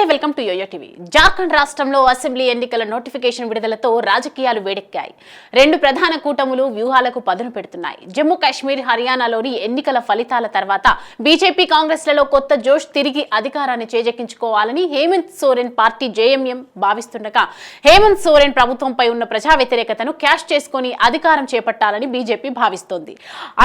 Welcome to YoYo TV. Jharkhand రాష్ట్రంలో assembly ఎన్నికల notification విడుదలతో రాజకీయాలు వేడెక్కాయి. రెండు ప్రధాన కూటములు వ్యూహాలకు పదును పెడుతున్నాయి. జమ్మూ కాశ్మీర్, హర్యానాలోని ఎన్నికల ఫలితాల తర్వాత బీజేపీ, కాంగ్రెస్లలో కొత్త జోష్ తిరిగి అధికారాన్ని చేజెక్కించుకోవాలని హేమంత్ సోరెన్ పార్టీ జేఎంఎం భావిస్తుండగా, హేమంత్ సోరెన్ ప్రభుత్వంపై ఉన్న ప్రజా వ్యతిరేకతను క్యాష్ చేసుకుని అధికారం చేపట్టాలని బీజేపీ భావిస్తోంది.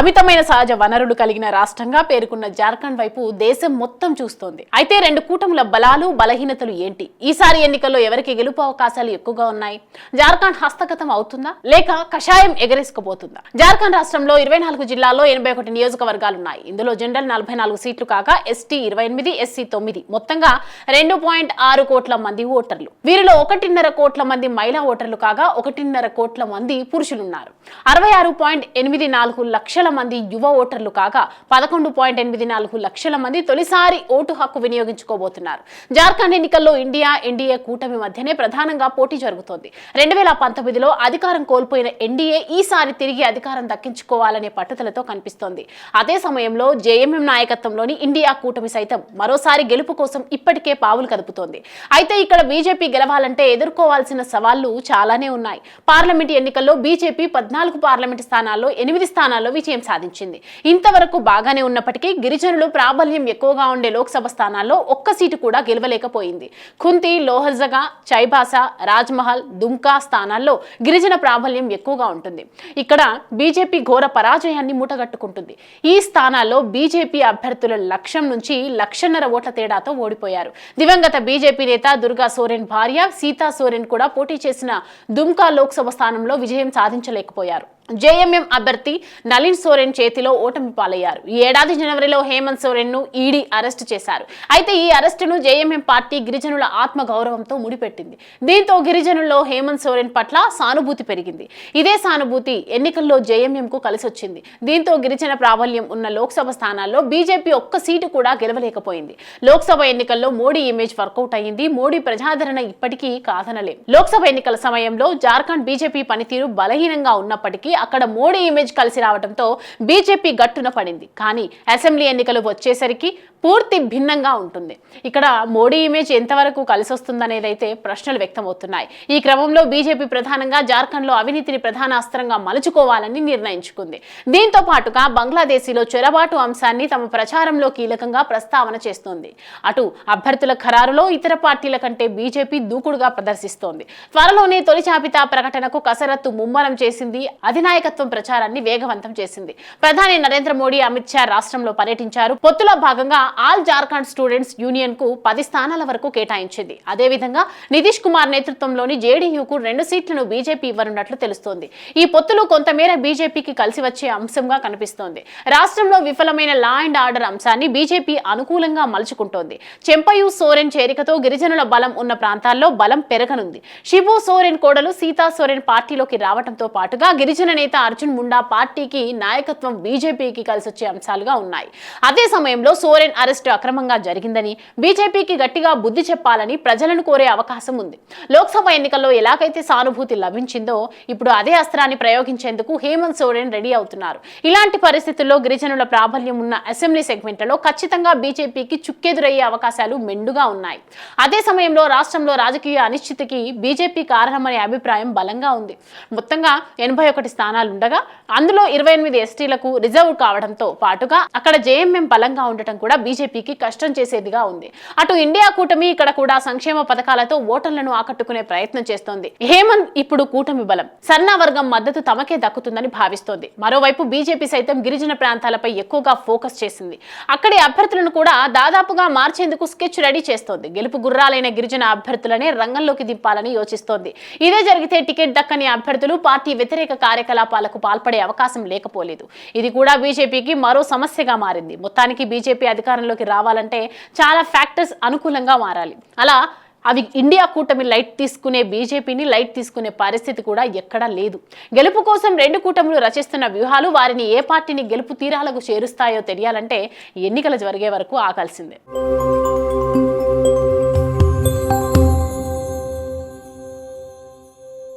అమితమైన సహజ వనరులు కలిగిన రాష్ట్రంగా పేర్కొన్న జార్ఖండ్ వైపు దేశం మొత్తం చూస్తోంది. అయితే రెండు కూటముల బలాలు, బలహీనతలు ఏంటి? ఈసారి ఎన్నికల్లో ఎవరికి గెలుపు అవకాశాలు ఎక్కువగా ఉన్నాయి? జార్ఖండ్ హస్తగతం అవుతుందా లేక కషాయం ఎగరేసుకుపోతుందా? జార్ఖండ్ రాష్ట్రంలో 24 జిల్లాల్లో 81 నియోజకవర్గాలున్నాయి. ఇందులో జనరల్ 44 సీట్లు కాగా ఎస్టీ 28, ఎస్సీ 9, మొత్తంగా 2.6 కోట్ల మంది ఓటర్లు. వీరిలో 1.5 కోట్ల మంది మహిళా ఓటర్లు కాగా 1.5 కోట్ల మంది పురుషులున్నారు. 66.84 లక్షల మంది యువ ఓటర్లు కాగా 11.84 లక్షల మంది తొలిసారి ఓటు హక్కు వినియోగించుకోబోతున్నారు. జార్ఖండ్ ఎన్నికల్లో ఇండియా, ఎన్డీఏ కూటమి మధ్యనే ప్రధానంగా పోటీ జరుగుతోంది. 2019లో అధికారం కోల్పోయిన ఎన్డీఏ ఈసారి తిరిగి అధికారం దక్కించుకోవాలనే పట్టుదలతో కనిపిస్తోంది. అదే సమయంలో జేఎంఎం నాయకత్వంలోని ఇండియా కూటమి సైతం మరోసారి గెలుపు కోసం ఇప్పటికే పావులు కదుపుతోంది. అయితే ఇక్కడ బీజేపీ గెలవాలంటే ఎదుర్కోవాల్సిన సవాళ్లు చాలానే ఉన్నాయి. పార్లమెంట్ ఎన్నికల్లో బీజేపీ 14 పార్లమెంట్ స్థానాల్లో 8 స్థానాల్లో విజయం సాధించింది. ఇంతవరకు బాగానే ఉన్నప్పటికీ గిరిజనులు ప్రాబల్యం ఎక్కువగా ఉండే లోక్సభ స్థానాల్లో ఒక్క సీటు కూడా గెలవలేకపోయింది. ఖుంతి, లోహర్జగా, చైబాసా, రాజ్మహల్, దుమ్కా స్థానాల్లో గిరిజన ప్రాబల్యం ఎక్కువగా ఉంటుంది. ఇక్కడ బీజేపీ ఘోర పరాజయాన్ని మూటగట్టుకుంటుంది. ఈ స్థానాల్లో బీజేపీ అభ్యర్థుల లక్ష్యం నుంచి 1.5 ఓట్ల తేడాతో ఓడిపోయారు. దివంగత బీజేపీ నేత దుర్గా సోరెన్ భార్య సీతా సోరెన్ కూడా పోటీ చేసిన దుమ్కా లోక్సభ స్థానంలో విజయం సాధించలేకపోయారు. జేఎంఎం అభ్యర్థి నలిన్ సోరెన్ చేతిలో ఓటమి పాలయ్యారు. ఈ ఏడాది జనవరిలో హేమంత్ సోరెన్ ను ఈడీ అరెస్టు చేశారు. అయితే ఈ అరెస్టును జేఎంఎం పార్టీ గిరిజనుల ఆత్మ గౌరవంతో ముడిపెట్టింది. దీంతో గిరిజనుల్లో హేమంత్ సోరెన్ పట్ల సానుభూతి పెరిగింది. ఇదే సానుభూతి ఎన్నికల్లో జేఎంఎం కు కలిసొచ్చింది. దీంతో గిరిజన ప్రాబల్యం ఉన్న లోక్సభ స్థానాల్లో బీజేపీ ఒక్క సీటు కూడా గెలవలేకపోయింది. లోక్సభ ఎన్నికల్లో మోడీ ఇమేజ్ వర్కౌట్ అయ్యింది. మోడీ ప్రజాదరణ ఇప్పటికీ కాదనలేం. లోక్సభ ఎన్నికల సమయంలో జార్ఖండ్ బీజేపీ పనితీరు బలహీనంగా ఉన్నప్పటికీ అక్కడ మోడీ ఇమేజ్ కలిసి రావడంతో బీజేపీ గట్టున పడింది. కానీ అసెంబ్లీ ఎన్నికలు వచ్చేసరికి పూర్తి భిన్నంగా ఉంటుంది. ఇక్కడ మోడీ ఇమేజ్ ఎంతవరకు కలిసి వస్తుందనేదైతే ప్రశ్నలు వ్యక్తమవుతున్నాయి. ఈ క్రమంలో బీజేపీ ప్రధానంగా జార్ఖండ్లో అవినీతిని ప్రధాన అస్త్రంగా మలుచుకోవాలని నిర్ణయించుకుంది. దీంతో పాటుగా బంగ్లాదేశీలో చొరబాటు అంశాన్ని తమ ప్రచారంలో కీలకంగా ప్రస్తావన చేస్తోంది. అటు అభ్యర్థుల ఖరారులో ఇతర పార్టీల కంటే బీజేపీ దూకుడుగా ప్రదర్శిస్తోంది. త్వరలోనే తొలి జాబితా ప్రకటనకు కసరత్తు ముమ్మరం చేసింది. అధినాయకత్వం ప్రచారాన్ని వేగవంతం చేసింది. ప్రధాని నరేంద్ర మోడీ, అమిత్ షా రాష్ట్రంలో పర్యటించారు. పొత్తులో భాగంగా ఆల్ జార్ఖండ్ స్టూడెంట్స్ యూనియన్ కు 10 స్థానాల వరకు కేటాయించింది. అదేవిధంగా నితీష్ కుమార్ నేతృత్వంలోని జేడీయూకు 2 సీట్లను బీజేపీ ఇవ్వనున్నట్లు తెలుస్తోంది. ఈ పొత్తులు కొంతమేర బీజేపీకి కలిసి వచ్చే అంశంగా కనిపిస్తోంది. రాష్ట్రంలో విఫలమైన లా అండ్ ఆర్డర్ అంశాన్ని బీజేపీ అనుకూలంగా మలుచుకుంటోంది. చెంపయు సోరెన్ చేరికతో గిరిజనుల బలం ఉన్న ప్రాంతాల్లో బలం పెరగనుంది. శిబు సోరెన్ కోడలు సీతా సోరెన్ పార్టీలోకి రావడంతో పాటుగా గిరిజన నేత అర్జున్ ముండా పార్టీకి నాయకత్వం బీజేపీకి కలిసొచ్చే అంశాలుగా ఉన్నాయి. అదే సమయంలో సోరెన్ అరెస్టు అక్రమంగా జరిగిందని, బీజేపీకి గట్టిగా బుద్ధి చెప్పాలని ప్రజలను కోరే అవకాశం ఉంది. లోక్సభ ఎన్నికల్లో ఎలాగైతే సానుభూతి లభించిందో ఇప్పుడు అదే అస్త్రాన్ని ప్రయోగించేందుకు హేమంత్ సోరెన్ రెడీ అవుతున్నారు. ఇలాంటి పరిస్థితుల్లో గిరిజనుల ప్రాబల్యం ఉన్న అసెంబ్లీ సెగ్మెంట్లలో ఖచ్చితంగా బీజేపీకి చుక్కెదురయ్యే అవకాశాలు మెండుగా ఉన్నాయి. అదే సమయంలో రాష్ట్రంలో రాజకీయ అనిశ్చితికి బీజేపీ కారణమనే అభిప్రాయం బలంగా ఉంది. మొత్తంగా 81 స్థానాలుండగా అందులో 28 ఎస్టీలకు రిజర్వ్ కావడంతో పాటుగా అక్కడ జేఎంఎం బలంగా ఉండటం కూడా బీజేపీకి కష్టం చేసేదిగా ఉంది. అటు ఇండియా కూటమి ఇక్కడ కూడా సంక్షేమ పథకాలతో ఓటర్లను ఆకట్టుకునే ప్రయత్నం చేస్తోంది. హేమంత్ ఇప్పుడు కూటమి బలం, సన్నా వర్గం మద్దతు తమకే దక్కుతుందని భావిస్తోంది. మరోవైపు బీజేపీ సైతం గిరిజన ప్రాంతాలపై ఎక్కువగా ఫోకస్ చేసింది. అక్కడి అభ్యర్థులను కూడా దాదాపుగా మార్చేందుకు స్కెచ్ రెడీ చేస్తోంది. గెలుపు గుర్రాలైన గిరిజన అభ్యర్థులనే రంగంలోకి దింపాలని యోచిస్తోంది. ఇదే జరిగితే టికెట్ దక్కని అభ్యర్థులు పార్టీ వ్యతిరేక కార్యకలాపాలకు పాల్పడే అవకాశం లేకపోలేదు. ఇది కూడా బీజేపీకి మరో సమస్యగా మారింది. మొత్తానికి బీజేపీ అధికారంలోకి రావాలంటే చాలా ఫ్యాక్టర్స్ అనుకూలంగా మారాలి. అలా అవి ఇండియా కూటమి లైట్ తీసుకునే బీజేపీని లైట్ తీసుకునే పరిస్థితి కూడా ఎక్కడా లేదు. గెలుపు కోసం రెండు కూటములు రచిస్తున్న వ్యూహాలు వారిని ఏ పార్టీని గెలుపు తీరాలకు చేరుస్తాయో తెలియాలంటే ఎన్నికలు జరిగే వరకు ఆగాల్సిందే.